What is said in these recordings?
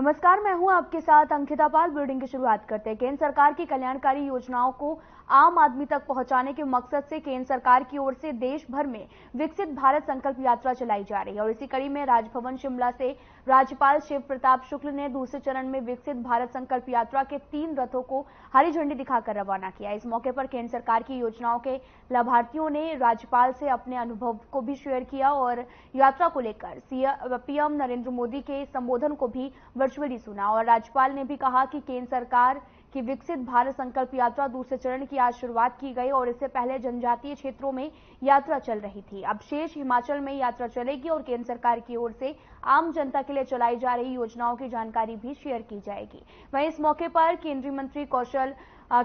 नमस्कार, मैं हूं आपके साथ अंकिता पाल। बुलेटिन की शुरुआत करते हैं। केंद्र सरकार की कल्याणकारी योजनाओं को आम आदमी तक पहुंचाने के मकसद से केंद्र सरकार की ओर से देश भर में विकसित भारत संकल्प यात्रा चलाई जा रही है और इसी कड़ी में राजभवन शिमला से राज्यपाल शिव प्रताप शुक्ल ने दूसरे चरण में विकसित भारत संकल्प यात्रा के 3 रथों को हरी झंडी दिखाकर रवाना किया। इस मौके पर केंद्र सरकार की योजनाओं के लाभार्थियों ने राज्यपाल से अपने अनुभव को भी शेयर किया और यात्रा को लेकर पीएम नरेंद्र मोदी के संबोधन को भी वर्चुअली सुना। और राज्यपाल ने भी कहा कि केंद्र सरकार की विकसित भारत संकल्प यात्रा दूसरे चरण की आज शुरुआत की गई और इससे पहले जनजातीय क्षेत्रों में यात्रा चल रही थी। अब शेष हिमाचल में यात्रा चलेगी और केंद्र सरकार की ओर से आम जनता के लिए चलाई जा रही योजनाओं की जानकारी भी शेयर की जाएगी। वहीं इस मौके पर केंद्रीय मंत्री कौशल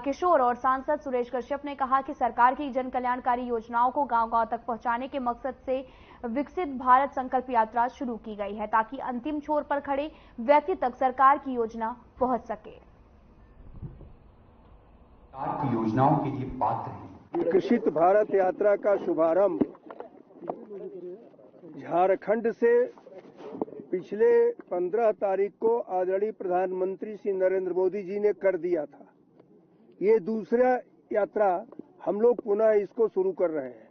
किशोर और सांसद सुरेश कश्यप ने कहा कि सरकार की जन कल्याणकारी योजनाओं को गांव-गांव तक पहुंचाने के मकसद से विकसित भारत संकल्प यात्रा शुरू की गई है ताकि अंतिम छोर पर खड़े व्यक्ति तक सरकार की योजना पहुंच सके। की योजनाओं के लिए पात्र हैं। विकसित भारत यात्रा का शुभारंभ झारखंड से पिछले 15 तारीख को आदरणीय प्रधानमंत्री श्री नरेंद्र मोदी जी ने कर दिया था। ये दूसरा यात्रा हम लोग पुनः इसको शुरू कर रहे हैं।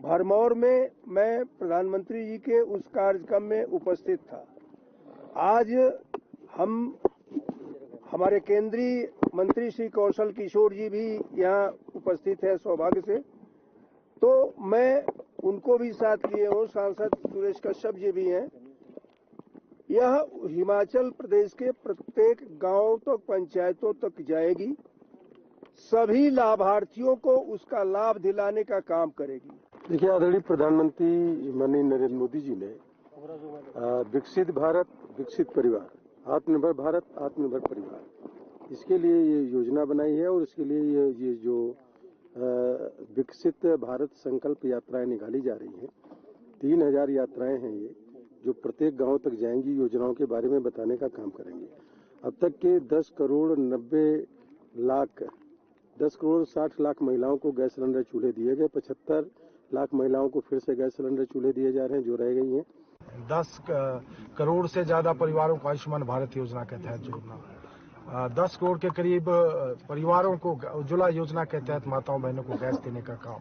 भरमौर में मैं प्रधानमंत्री जी के उस कार्यक्रम में उपस्थित था। आज हमारे केंद्रीय मंत्री श्री कौशल किशोर जी भी यहाँ उपस्थित है सौभाग्य से, तो मैं उनको भी साथ लिए हूँ। सांसद सुरेश कश्यप जी भी हैं। यह हिमाचल प्रदेश के प्रत्येक गांव तक पंचायतों तक जाएगी, सभी लाभार्थियों को उसका लाभ दिलाने का काम करेगी। देखिए, आदरणीय प्रधानमंत्री माननीय नरेंद्र मोदी जी ने विकसित भारत विकसित परिवार, आत्मनिर्भर भारत आत्मनिर्भर परिवार, इसके लिए ये योजना बनाई है और इसके लिए ये जो विकसित भारत संकल्प यात्राएं निकाली जा रही हैं, 3000 यात्राएं हैं ये, जो प्रत्येक गांव तक जाएंगी, योजनाओं के बारे में बताने का काम करेंगे। अब तक के 10 करोड़ 60 लाख महिलाओं को गैस सिलेंडर चूल्हे दिए गए। 75 लाख महिलाओं को फिर से गैस सिलेंडर चूल्हे दिए जा रहे हैं जो रह गई हैं। 10 करोड़ से ज्यादा परिवारों को आयुष्मान भारत योजना के तहत जोड़ना, 10 करोड़ के करीब परिवारों को उज्ज्वला योजना के तहत माताओं बहनों को गैस देने का काम,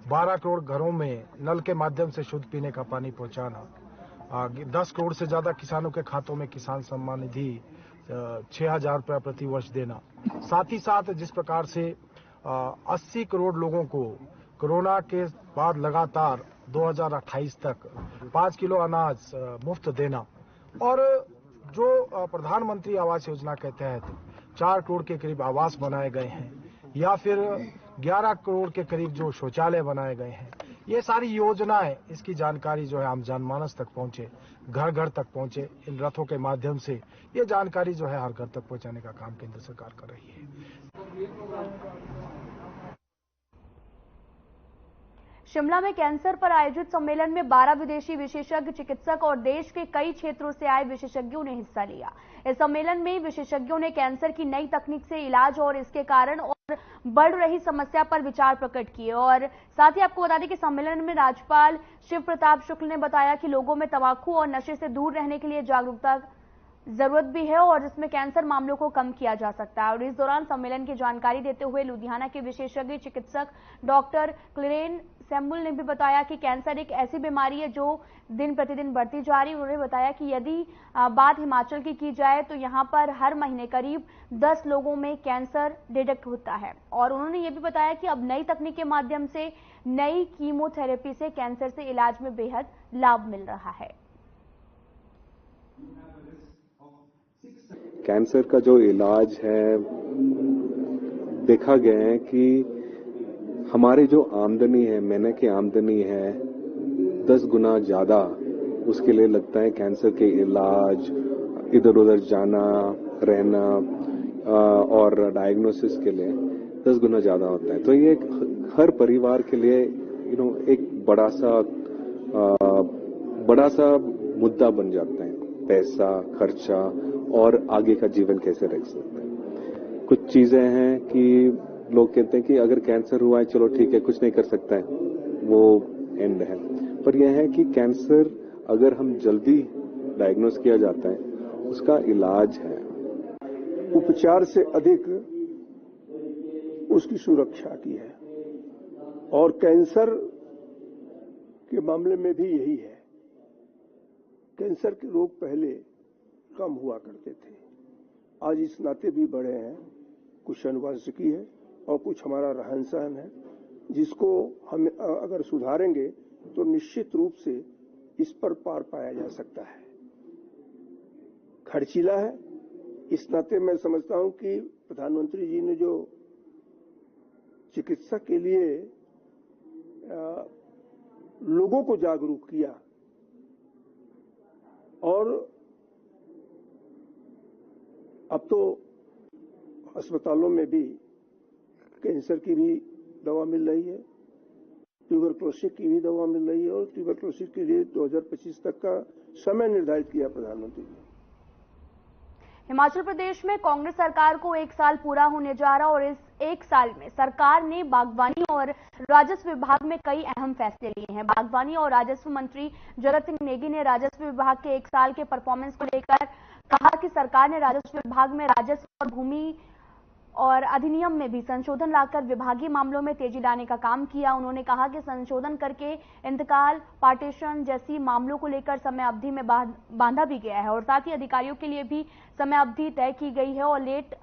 12 करोड़ घरों में नल के माध्यम से शुद्ध पीने का पानी पहुंचाना, 10 करोड़ से ज्यादा किसानों के खातों में किसान सम्मान निधि 6000 रुपया प्रति वर्ष देना। साथ ही साथ जिस प्रकार से 80 करोड़ लोगों को कोरोना के बाद लगातार 2028 तक 5 किलो अनाज मुफ्त देना और जो प्रधानमंत्री आवास योजना के तहत 4 करोड़ के करीब आवास बनाए गए हैं या फिर 11 करोड़ के करीब जो शौचालय बनाए गए हैं, ये सारी योजनाएं, इसकी जानकारी जो है आम जनमानस तक पहुंचे, घर घर तक पहुंचे। इन रथों के माध्यम से ये जानकारी जो है हर घर तक पहुंचाने का काम केंद्र सरकार कर रही है। शिमला में कैंसर पर आयोजित सम्मेलन में 12 विदेशी विशेषज्ञ चिकित्सक और देश के कई क्षेत्रों से आए विशेषज्ञों ने हिस्सा लिया। इस सम्मेलन में विशेषज्ञों ने कैंसर की नई तकनीक से इलाज और इसके कारण और बढ़ रही समस्या पर विचार प्रकट किए। और साथ ही आपको बता दें कि सम्मेलन में राज्यपाल शिव प्रताप शुक्ल ने बताया कि लोगों में तंबाकू और नशे से दूर रहने के लिए जागरूकता जरूरत भी है और जिसमें कैंसर मामलों को कम किया जा सकता है। और इस दौरान सम्मेलन की जानकारी देते हुए लुधियाना के विशेषज्ञ चिकित्सक डॉक्टर क्लेरेन सैमुअल ने भी बताया कि कैंसर एक ऐसी बीमारी है जो दिन प्रतिदिन बढ़ती जा रही है। उन्होंने बताया कि यदि बात हिमाचल की जाए तो यहाँ पर हर महीने करीब 10 लोगों में कैंसर डिटेक्ट होता है। और उन्होंने ये भी बताया कि अब नई तकनीक के माध्यम से नई कीमोथेरेपी से कैंसर से इलाज में बेहद लाभ मिल रहा है। कैंसर का जो इलाज है, देखा गया है कि हमारी जो आमदनी है, महीने की आमदनी है, 10 गुना ज्यादा उसके लिए लगता है कैंसर के इलाज, इधर उधर जाना रहना और डायग्नोसिस के लिए 10 गुना ज्यादा होता है। तो ये हर परिवार के लिए एक बड़ा सा मुद्दा बन जाता है, पैसा खर्चा और आगे का जीवन कैसे रख सकते हैं। कुछ चीजें हैं कि लोग कहते हैं कि अगर कैंसर हुआ है चलो ठीक है, कुछ नहीं कर सकता है, वो एंड है। पर यह है कि कैंसर अगर हम जल्दी डायग्नोस किया जाता है, उसका इलाज है। उपचार से अधिक उसकी सुरक्षा की है और कैंसर के मामले में भी यही है। कैंसर के रोग पहले कम हुआ करते थे, आज इस नाते भी बढ़े हैं। कुछ अनुवांशिकी है और कुछ हमारा रहन सहन है, जिसको हम अगर सुधारेंगे तो निश्चित रूप से इस पर पार पाया जा सकता है। खर्चीला है, इस नाते मैं समझता हूं कि प्रधानमंत्री जी ने जो चिकित्सा के लिए लोगों को जागरूक किया और अब तो अस्पतालों में भी कैंसर की भी दवा मिल रही है, ट्यूबरक्लोसिस की भी दवा मिल रही है और ट्यूबरक्लोसिस के लिए 2025 तक का समय निर्धारित किया प्रधानमंत्री जी। हिमाचल प्रदेश में कांग्रेस सरकार को 1 साल पूरा होने जा रहा और इस 1 साल में सरकार ने बागवानी और राजस्व विभाग में कई अहम फैसले लिए हैं। बागवानी और राजस्व मंत्री जगत सिंह नेगी ने राजस्व विभाग के 1 साल के परफॉर्मेंस को लेकर कहा कि सरकार ने राजस्व विभाग में राजस्व और भूमि और अधिनियम में भी संशोधन लाकर विभागीय मामलों में तेजी लाने का काम किया। उन्होंने कहा कि संशोधन करके इंतकाल, पार्टीशन जैसी मामलों को लेकर समय अवधि में बांधा भी गया है और साथ ही अधिकारियों के लिए भी समय अवधि तय की गई है और लेट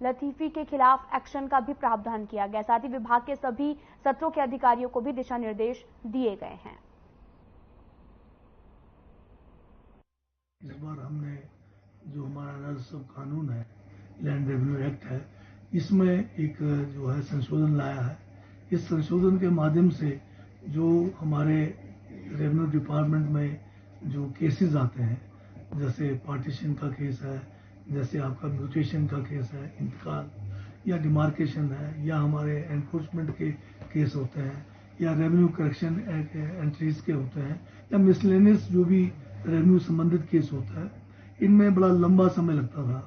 लतीफी के खिलाफ एक्शन का भी प्रावधान किया गया। साथ ही विभाग के सभी सत्रों के अधिकारियों को भी दिशा निर्देश दिए गए हैं। इस बार हमने जो हमारा राजस्व कानून है, लैंड रेवेन्यू एक्ट है, इसमें एक जो है संशोधन लाया है। इस संशोधन के माध्यम से जो हमारे रेवेन्यू डिपार्टमेंट में जो केसेस आते हैं, जैसे पार्टीशन का केस है, जैसे आपका म्यूटेशन का केस है, इंतकाल या डिमार्केशन है, या हमारे एनफोर्समेंट के केस होते हैं, या रेवेन्यू करेक्शन एंट्रीज के होते हैं, या मिसलेनियस जो भी रेवेन्यू संबंधित केस होता है, इनमें बड़ा लंबा समय लगता था,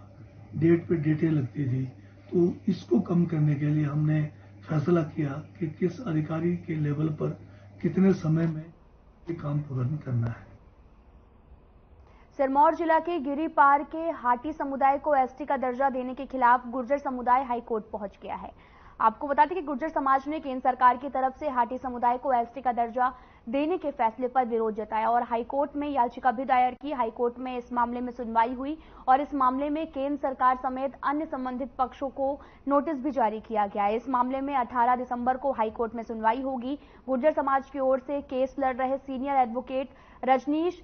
डेट पे डेटें लगती थी। तो इसको कम करने के लिए हमने फैसला किया कि किस अधिकारी के लेवल पर कितने समय में ये काम पूर्ण करना है। सिरमौर जिला के गिरिपार के हाटी समुदाय को एसटी का दर्जा देने के खिलाफ गुर्जर समुदाय हाईकोर्ट पहुंच गया है। आपको बता दें कि गुर्जर समाज ने केंद्र सरकार की तरफ से हाटी समुदाय को एसटी का दर्जा देने के फैसले पर विरोध जताया और हाईकोर्ट में याचिका भी दायर की। हाईकोर्ट में इस मामले में सुनवाई हुई और इस मामले में केंद्र सरकार समेत अन्य संबंधित पक्षों को नोटिस भी जारी किया गया है। इस मामले में 18 दिसंबर को हाईकोर्ट में सुनवाई होगी। गुर्जर समाज की ओर से केस लड़ रहे सीनियर एडवोकेट रजनीश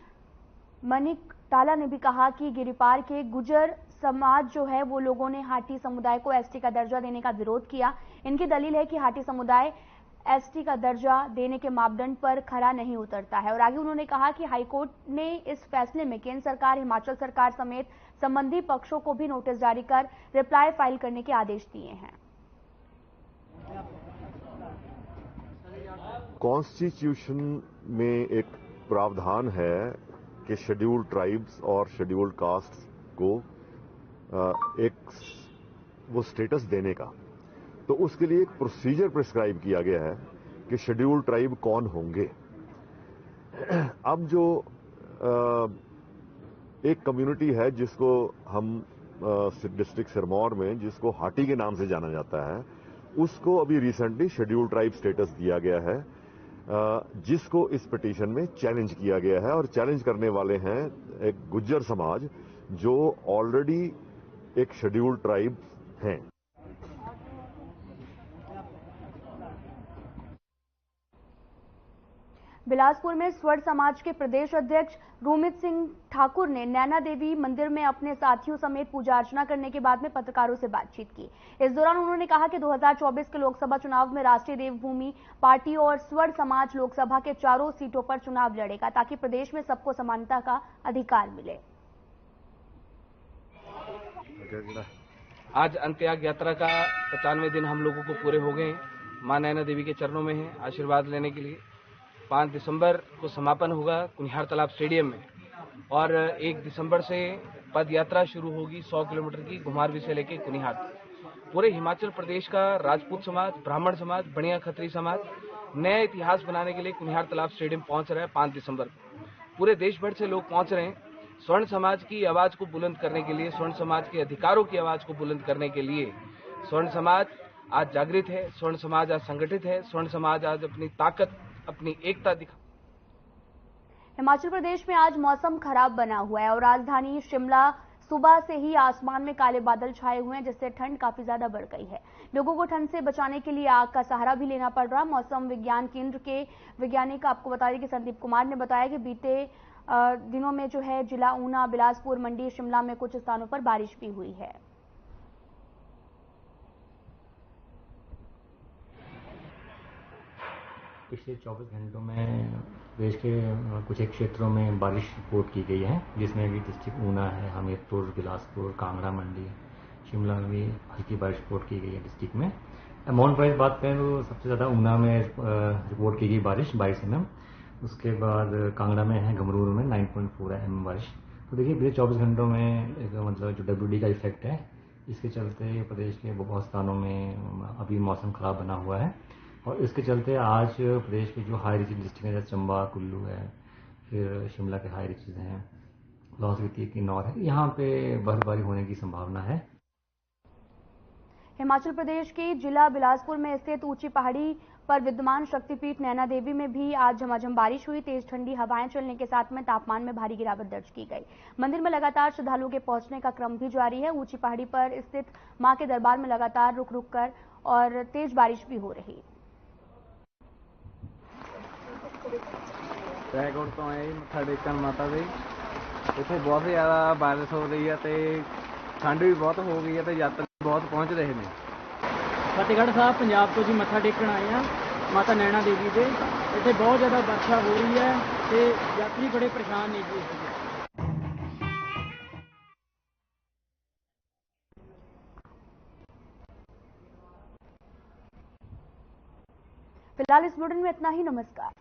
मनिकटाला ने भी कहा कि गिरिपार के गुर्जर समाज जो है वो लोगों ने हाटी समुदाय को एसटी का दर्जा देने का विरोध किया। इनकी दलील है कि हाटी समुदाय एसटी का दर्जा देने के मापदंड पर खरा नहीं उतरता है और आगे उन्होंने कहा कि हाईकोर्ट ने इस फैसले में केंद्र सरकार, हिमाचल सरकार समेत संबंधी पक्षों को भी नोटिस जारी कर रिप्लाई फाइल करने के आदेश दिए हैं। कॉन्स्टिट्यूशन में एक प्रावधान है कि शेड्यूल्ड ट्राइब्स और शेड्यूल्ड कास्ट्स को एक वो स्टेटस देने का, तो उसके लिए एक प्रोसीजर प्रिस्क्राइब किया गया है कि शेड्यूल्ड ट्राइब कौन होंगे। अब जो एक कम्युनिटी है जिसको हम डिस्ट्रिक्ट सिरमौर में जिसको हाटी के नाम से जाना जाता है, उसको अभी रिसेंटली शेड्यूल्ड ट्राइब स्टेटस दिया गया है, जिसको इस पिटीशन में चैलेंज किया गया है और चैलेंज करने वाले हैं एक गुज्जर समाज जो ऑलरेडी एक शेड्यूल्ड ट्राइब हैं। बिलासपुर में स्वर्ण समाज के प्रदेश अध्यक्ष रोमित सिंह ठाकुर ने नैना देवी मंदिर में अपने साथियों समेत पूजा अर्चना करने के बाद में पत्रकारों से बातचीत की। इस दौरान उन्होंने कहा कि 2024 के लोकसभा चुनाव में राष्ट्रीय देवभूमि पार्टी और स्वर्ण समाज लोकसभा के 4 सीटों पर चुनाव लड़ेगा ताकि प्रदेश में सबको समानता का अधिकार मिले। आज अंत्ययाग यात्रा का 95 दिन हम लोगों को पूरे हो गए। मां नैना देवी के चरणों में है आशीर्वाद लेने के लिए। 5 दिसंबर को समापन होगा कुनिहार तालाब स्टेडियम में और 1 दिसंबर से पद यात्रा शुरू होगी 100 किलोमीटर की घुमारवी से लेकर कुनिहार तक। पूरे हिमाचल प्रदेश का राजपूत समाज, ब्राह्मण समाज, बनिया खत्री समाज नया इतिहास बनाने के लिए कुनिहार तालाब स्टेडियम पहुंच रहा है 5 दिसंबर को। पूरे देश भर से लोग पहुंच रहे हैं। स्वर्ण समाज की आवाज को बुलंद करने के लिए, स्वर्ण समाज के अधिकारों की आवाज को बुलंद करने के लिए स्वर्ण समाज आज जागृत है, स्वर्ण समाज आज संगठित है, स्वर्ण समाज आज अपनी ताकत, अपनी एकता दिखा। हिमाचल प्रदेश में आज मौसम खराब बना हुआ है और राजधानी शिमला सुबह से ही आसमान में काले बादल छाए हुए हैं, जिससे ठंड काफी ज्यादा बढ़ गई है। लोगों को ठंड से बचाने के लिए आग का सहारा भी लेना पड़ रहा। मौसम विज्ञान केंद्र के वैज्ञानिक आपको बता दें कि संदीप कुमार ने बताया कि बीते दिनों में जो है जिला ऊना, बिलासपुर, मंडी, शिमला में कुछ स्थानों पर बारिश भी हुई है। पिछले 24 घंटों में देश के कुछ एक क्षेत्रों में बारिश रिपोर्ट की गई है, जिसमें भी डिस्ट्रिक्ट ऊना है, हमीरपुर, बिलासपुर, कांगड़ा, मंडी, शिमला में भी हल्की बारिश रिपोर्ट की गई है डिस्ट्रिक्ट में। अमाउंट वाइज बात करें तो सबसे ज़्यादा ऊना में रिपोर्ट की गई बारिश 22 mm, उसके बाद कांगड़ा में है, गमरूर में 9.4 mm बारिश। तो देखिए पिछले 24 घंटों में एक मतलब जो WD का इफेक्ट है, इसके चलते प्रदेश के बहुत स्थानों में अभी मौसम खराब बना हुआ है और इसके चलते आज प्रदेश के जो हाई रिचेज डिस्ट्रिक्ट है, जैसे चंबा, कुल्लू है, फिर शिमला के हाई रिचेज हैं, लाहौल स्पीति, किन्नौर है, यहाँ पे बर्फबारी होने की संभावना है। हिमाचल प्रदेश के जिला बिलासपुर में स्थित ऊंची पहाड़ी पर विद्यमान शक्तिपीठ नैना देवी में भी आज झमाझम बारिश हुई। तेज ठंडी हवाएं चलने के साथ में तापमान में भारी गिरावट दर्ज की गई। मंदिर में लगातार श्रद्धालुओं के पहुंचने का क्रम भी जारी है। ऊंची पहाड़ी पर स्थित मां के दरबार में लगातार रुक रुक कर और तेज बारिश भी हो रही। रायगढ़ तो आए मत्था टेकन माता दे, इत्थे बहुत ज़्यादा बारिश हो रही है ते ठंड भी बहुत हो गई है ते यात्री बहुत पहुंच रहे हैं। फतेहगढ़ साहब पंजाब तो जी मत्था टेकन आए हैं माता नैना देवी दे, इत्थे बहुत ज़्यादा वर्षा हो रही है ते यात्री बड़े परेशान ने जी। फिलहाल इस बुलेटिन में इतना ही। नमस्कार।